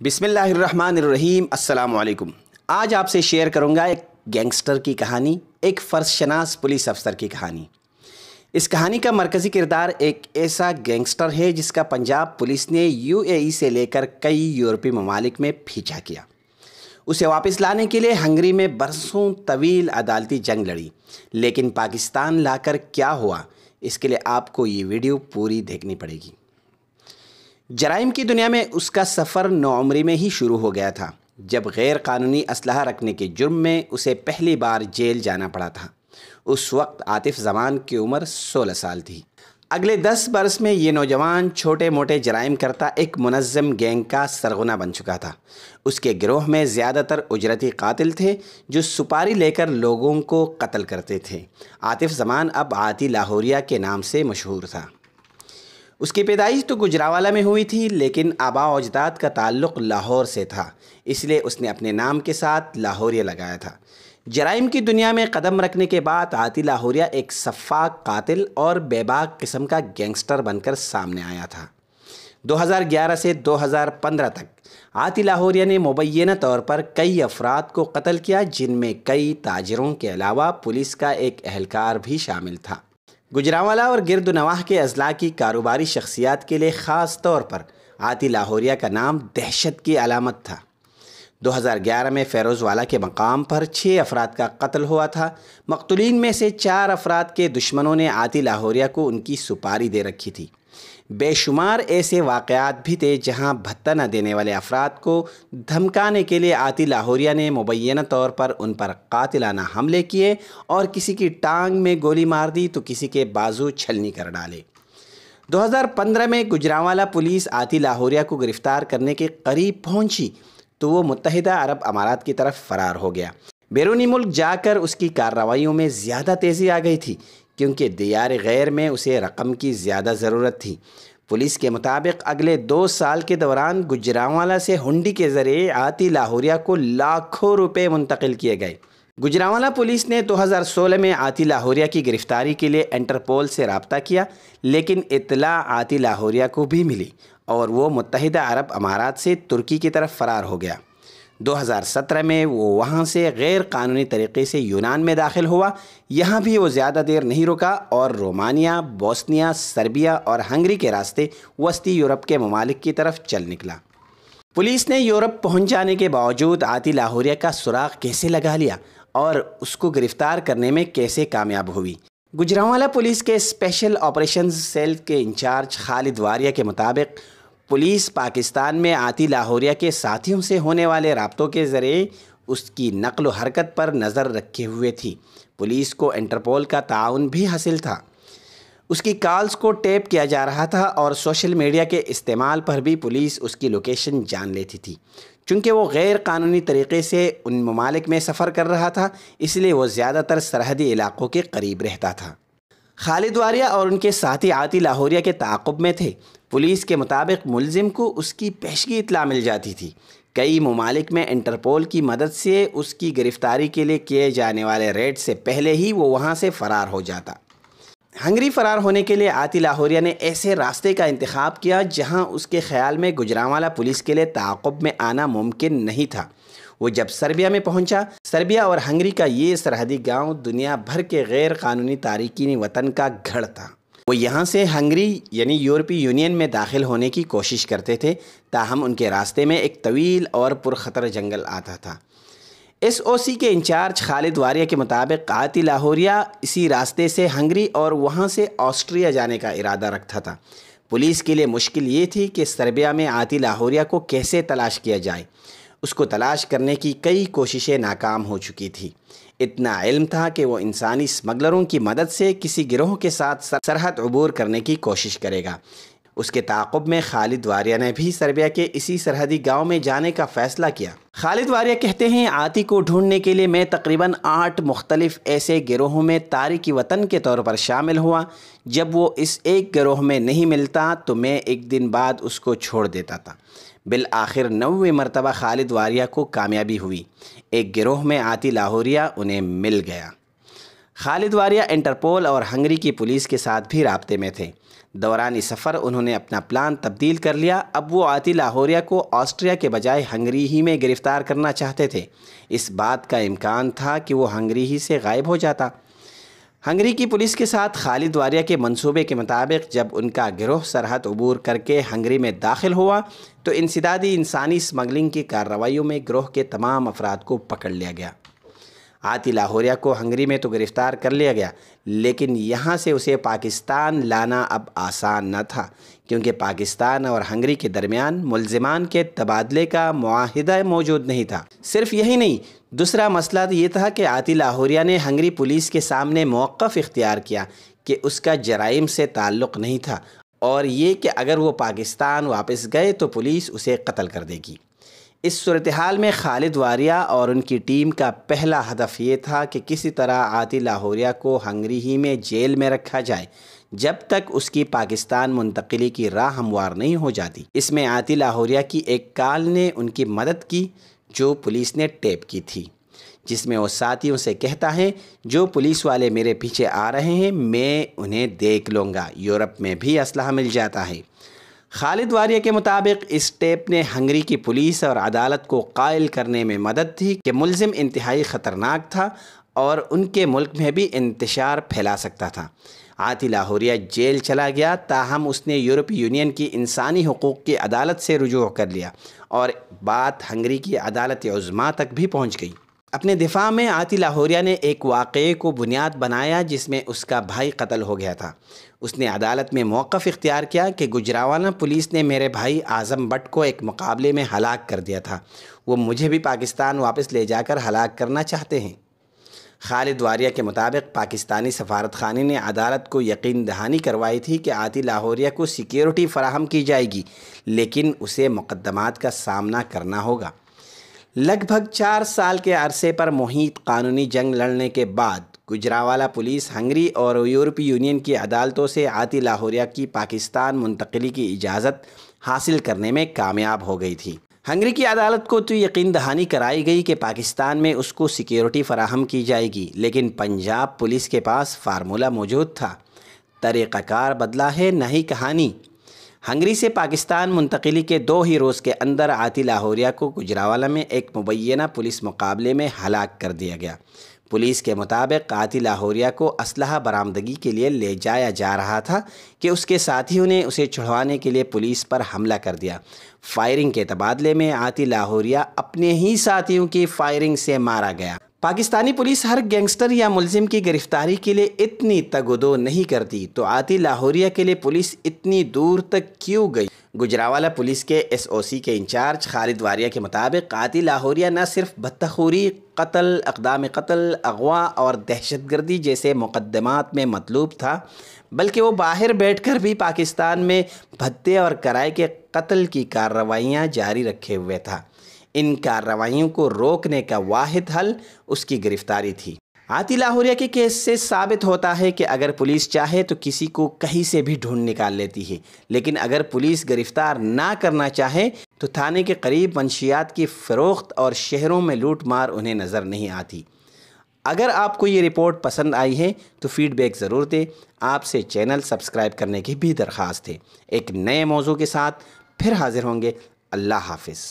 بسم اللہ الرحمن الرحیم۔ السلام علیکم۔ آج آپ سے شیئر کروں گا ایک گینگسٹر کی کہانی، ایک فرض شناس پولیس افسر کی کہانی۔ اس کہانی کا مرکزی کردار ایک ایسا گینگسٹر ہے جس کا پنجاب پولیس نے UAE سے لے کر کئی یورپی ممالک میں پیچھا کیا۔ اسے واپس لانے کے لیے ہنگری میں برسوں طویل عدالتی جنگ لڑی، لیکن پاکستان لا کر کیا ہوا، اس کے لیے آپ کو یہ ویڈیو پوری دیکھنی پڑے گی۔ جرائم کی دنیا میں اس کا سفر نوعمری میں ہی شروع ہو گیا تھا، جب غیر قانونی اسلحہ رکھنے کے جرم میں اسے پہلی بار جیل جانا پڑا تھا۔ اس وقت عاطف زمان کی عمر 16 سال تھی۔ اگلے 10 برس میں یہ نوجوان چھوٹے موٹے جرائم کرتا ایک منظم گینگ کا سرغنہ بن چکا تھا۔ اس کے گروہ میں زیادہ تر اجرتی قاتل تھے جو سپاری لے کر لوگوں کو قتل کرتے تھے۔ عاطف زمان اب عاطی لاہوریہ کے نام سے مشہور تھا۔ اس کی پیدائش تو گجرانوالہ میں ہوئی تھی، لیکن آباء و اجداد کا تعلق لاہور سے تھا، اس لیے اس نے اپنے نام کے ساتھ لاہوریہ لگایا تھا۔ جرائم کی دنیا میں قدم رکھنے کے بعد عاطی لاہوریہ ایک سفاک قاتل اور بے باک قسم کا گینگسٹر بن کر سامنے آیا تھا۔ 2011 سے 2015 تک عاطی لاہوریہ نے مبینہ طور پر کئی افراد کو قتل کیا، جن میں کئی تاجروں کے علاوہ پولیس کا ایک اہلکار بھی شامل تھا۔ گجرانوالہ اور گرد و نواح کے اضلاع کی کاروباری شخصیات کے لیے خاص طور پر عاطی لاہوریہ کا نام دہشت کی علامت تھا۔ 2011 میں فیروز والا کے مقام پر 6 افراد کا قتل ہوا تھا۔ مقتولین میں سے 4 افراد کے دشمنوں نے عاطی لاہوریہ کو ان کی سپاری دے رکھی تھی۔ بے شمار ایسے واقعات بھی تھے جہاں بھتہ نہ دینے والے افراد کو دھمکانے کے لیے عاطی لاہوریہ نے مبینہ طور پر ان پر قاتلانہ حملے کیے اور کسی کی ٹانگ میں گولی مار دی تو کسی کے بازو چھلنی کر ڈالے۔ 2015 میں گجرانوالہ پولیس عاطی لاہوریہ کو گرفتار کرنے کے قریب پہنچی تو وہ متحدہ عرب امارات کی طرف فرار ہو گیا۔ بیرونی ملک جا کر اس کی کارروائیوں میں زیادہ تیزی آ گئی تھی، کیونکہ دیار غیر میں اسے رقم کی زیادہ ضرورت تھی۔ پولیس کے مطابق اگلے 2 سال کے دوران گجرانوالہ سے ہنڈی کے ذریعے عاطی لاہوریہ کو لاکھوں روپے منتقل کیے گئے۔ گجرانوالہ پولیس نے 2016 میں عاطی لاہوریہ کی گرفتاری کے لیے انٹرپول سے رابطہ کیا، لیکن اطلاع عاطی لاہوریہ کو بھی ملی اور وہ متحدہ عرب امارات سے ترکی کی طرف فرار ہو گیا۔ 2017 میں وہ وہاں سے غیر قانونی طریقے سے یونان میں داخل ہوا۔ یہاں بھی وہ زیادہ دیر نہیں رکا اور رومانیہ، بوسنیا، سربیا اور ہنگری کے راستے وسطی یورپ کے ممالک کی طرف چل نکلا۔ پولیس نے یورپ پہنچ جانے کے باوجود عاطی لاہوریہ کا سراغ کیسے لگا لیا اور اس کو گرفتار کرنے میں کیسے کامیاب ہوئی؟ گجرانوالہ پولیس کے اسپیشل آپریشنز سیل کے انچارج خالد واریہ کے مطابق پولیس پاکستان میں عاطی لاہوریہ کے ساتھیوں سے ہونے والے رابطوں کے ذریعے اس کی نقل و حرکت پر نظر رکھے ہوئے تھی۔ پولیس کو انٹرپول کا تعاون بھی حاصل تھا۔ اس کی کالز کو ٹیپ کیا جا رہا تھا اور سوشل میڈیا کے استعمال پر بھی پولیس اس کی لوکیشن جان لیتی تھی۔ چونکہ وہ غیر قانونی طریقے سے ان ممالک میں سفر کر رہا تھا، اس لیے وہ زیادہ تر سرحدی علاقوں کے قریب رہتا تھا۔ خالد واریہ اور ان کے ساتھی عاطی لاہوریہ کے تعاقب میں تھے۔ پولیس کے مطابق ملزم کو اس کی پیشگی اطلاع مل جاتی تھی۔ کئی ممالک میں انٹرپول کی مدد سے اس کی گرفتاری کے لیے کیے جانے والے ریڈ سے پہلے ہی وہ وہاں سے فرار ہو جاتا۔ ہنگری فرار ہونے کے لیے عاطی لاہوریہ نے ایسے راستے کا انتخاب کیا جہاں اس کے خیال میں گجرانوالہ پولیس کے لیے تعاقب میں آنا ممکن نہیں تھا۔ وہ جب سربیا میں پہنچا، سربیا اور ہنگری کا یہ سرحدی گاؤں دنیا بھر کے غیر قانونی تارکین وطن کا گھر تھا۔ وہ یہاں سے ہنگری یعنی یورپی یونین میں داخل ہونے کی کوشش کرتے تھے، تاہم ان کے راستے میں ایک طویل اور پرخطر جنگل آتا تھا۔ SOC کے انچارج خالد واریہ کے مطابق عاطی لاہوریہ اسی راستے سے ہنگری اور وہاں سے آسٹریا جانے کا ارادہ رکھتا تھا۔ پولیس کے لیے مشکل یہ تھی کہ سربیا میں عاطی لاہوریہ کو کیسے تلاش کیا جائے۔ اس کو تلاش کرنے کی کئی کوششیں ناکام ہو چکی تھی۔ اتنا علم تھا کہ وہ انسانی اسمگلروں کی مدد سے کسی گروہ کے ساتھ سرحد عبور کرنے کی کوشش کرے گا۔ اس کے تعاقب میں خالد واریہ نے بھی سربیا کے اسی سرحدی گاؤں میں جانے کا فیصلہ کیا۔ خالد واریہ کہتے ہیں، عاطی کو ڈھونڈنے کے لیے میں تقریباً 8 مختلف ایسے گروہوں میں تارک وطن کے طور پر شامل ہوا۔ جب وہ اس ایک گروہ میں نہیں ملتا تو میں ایک دن بعد اس کو چھوڑ دیتا تھا۔ بالآخر 9ویں مرتبہ خالد واریہ کو کامیابی ہوئی۔ ایک گروہ میں عاطی لاہوریہ انہیں مل گیا۔ خالد واریہ انٹرپول اور ہنگری کی پولیس کے ساتھ بھی رابطے میں تھے۔ دوران سفر انہوں نے اپنا پلان تبدیل کر لیا۔ اب وہ عاطی لاہوریہ کو آسٹریا کے بجائے ہنگری ہی میں گرفتار کرنا چاہتے تھے۔ اس بات کا امکان تھا کہ وہ ہنگری ہی سے غائب ہو جاتا۔ ہنگری کی پولیس کے ساتھ خالد واریہ کے منصوبے کے مطابق جب ان کا گروہ سرحد عبور کر کے ہنگری میں داخل ہوا تو انسدادی انسانی اسمگلنگ کی کارروائیوں میں گروہ کے تمام افراد کو پکڑ لیا گیا۔ عاطی لاہوریہ کو ہنگری میں تو گرفتار کر لیا گیا، لیکن یہاں سے اسے پاکستان لانا اب آسان نہ تھا، کیونکہ پاکستان اور ہنگری کے درمیان ملزمان کے تبادلے کا معاہدہ موجود نہیں تھا۔ صرف یہی نہیں، دوسرا مسئلہ یہ تھا کہ عاطی لاہوریہ نے ہنگری پولیس کے سامنے موقف اختیار کیا کہ اس کا جرائم سے تعلق نہیں تھا، اور یہ کہ اگر وہ پاکستان واپس گئے تو پولیس اسے قتل کر دے گی۔ اس صورتحال میں خالد واریہ اور ان کی ٹیم کا پہلا ہدف یہ تھا کہ کسی طرح عاطی لاہوریہ کو ہنگری ہی میں جیل میں رکھا جائے جب تک اس کی پاکستان منتقلی کی راہ ہموار نہیں ہو جاتی۔ اس میں عاطی لاہوریہ کی ایک کال نے ان کی مدد کی جو پولیس نے ٹیپ کی تھی، جس میں وہ ساتھیوں سے کہتا ہے جو پولیس والے میرے پیچھے آ رہے ہیں میں انہیں دیکھ لوں گا، یورپ میں بھی اسلحہ مل جاتا ہے۔ خالد واریہ کے مطابق اس ٹیپ نے ہنگری کی پولیس اور عدالت کو قائل کرنے میں مدد تھی کہ ملزم انتہائی خطرناک تھا اور ان کے ملک میں بھی انتشار پھیلا سکتا تھا۔ عاطی لاہوریہ جیل چلا گیا، تاہم اس نے یورپی یونین کی انسانی حقوق کی عدالت سے رجوع کر لیا اور بات ہنگری کی عدالت عظمیٰ تک بھی پہنچ گئی۔ اپنے دفاع میں عاطی لاہوریہ نے ایک واقعے کو بنیاد بنایا جس میں اس کا بھائی قتل ہو گیا تھا۔ اس نے عدالت میں موقف اختیار کیا کہ گجرانوالہ پولیس نے میرے بھائی اعظم بٹ کو ایک مقابلے میں ہلاک کر دیا تھا، وہ مجھے بھی پاکستان واپس لے جا کر ہلاک کرنا چاہتے ہیں۔ خالد واریہ کے مطابق پاکستانی سفارت خانے نے عدالت کو یقین دہانی کروائی تھی کہ عاطی لاہوریہ کو سیکیورٹی فراہم کی جائے گی، لیکن اسے مقدمات کا سامنا کرنا ہوگا۔ لگ بھگ 4 سال کے عرصے پر محیط قانونی جنگ لڑنے کے بعد گجرانوالہ پولیس ہنگری اور یورپی یونین کی عدالتوں سے عاطی لاہوریہ کی پاکستان منتقلی کی اجازت حاصل کرنے میں کامیاب ہو گئی تھی۔ ہنگری کی عدالت کو تو یقین دہانی کرائی گئی کہ پاکستان میں اس کو سیکیورٹی فراہم کی جائے گی، لیکن پنجاب پولیس کے پاس فارمولہ موجود تھا۔ طریقہ کار بدلا ہے نہ ہی کہانی۔ ہنگری سے پاکستان منتقلی کے 2 ہی روز کے اندر عاطی لاہوریہ کو گجرانوالہ میں ایک مبینہ پولیس مقابلے میں ہلاک کر دیا گیا۔ پولیس کے مطابق عاطی لاہوریہ کو اسلحہ برآمدگی کے لیے لے جایا جا رہا تھا کہ اس کے ساتھیوں نے اسے چھڑوانے کے لیے پولیس پر حملہ کر دیا۔ فائرنگ کے تبادلے میں عاطی لاہوریہ اپنے ہی ساتھیوں کی فائرنگ سے مارا گیا۔ پاکستانی پولیس ہر گینگسٹر یا ملزم کی گرفتاری کے لیے اتنی تگ و دو نہیں کرتی، تو عاطی لاہوریہ کے لیے پولیس اتنی دور تک کیوں گئی؟ گجرانوالہ پولیس کے SOC کے انچارج خالد واریہ کے مطابق عاطی لاہوریہ نہ صرف بدتخوری، قتل، اقدام قتل، اغوا اور دہشت گردی جیسے مقدمات میں مطلوب تھا، بلکہ وہ باہر بیٹھ کر بھی پاکستان میں بھدے اور کرائے کے قتل کی کارروائیاں جاری رکھے ہوئے تھا۔ ان کارروائیوں کو روکنے کا واحد حل اس کی گرفتاری تھی۔ عاطی لاہوریہ کے کیس سے ثابت ہوتا ہے کہ اگر پولیس چاہے تو کسی کو کہیں سے بھی ڈھونڈ نکال لیتی ہے، لیکن اگر پولیس گرفتار نہ کرنا چاہے تو تھانے کے قریب منشیات کی فروخت اور شہروں میں لوٹ مار انہیں نظر نہیں آتی۔ اگر آپ کو یہ رپورٹ پسند آئی ہے تو فیڈ بیک ضرور دیں۔ آپ سے چینل سبسکرائب کرنے کی بھی درخواست ہے۔ ایک نئے موضوع کے ساتھ پھر حاضر ہوں گے۔ اللہ حافظ۔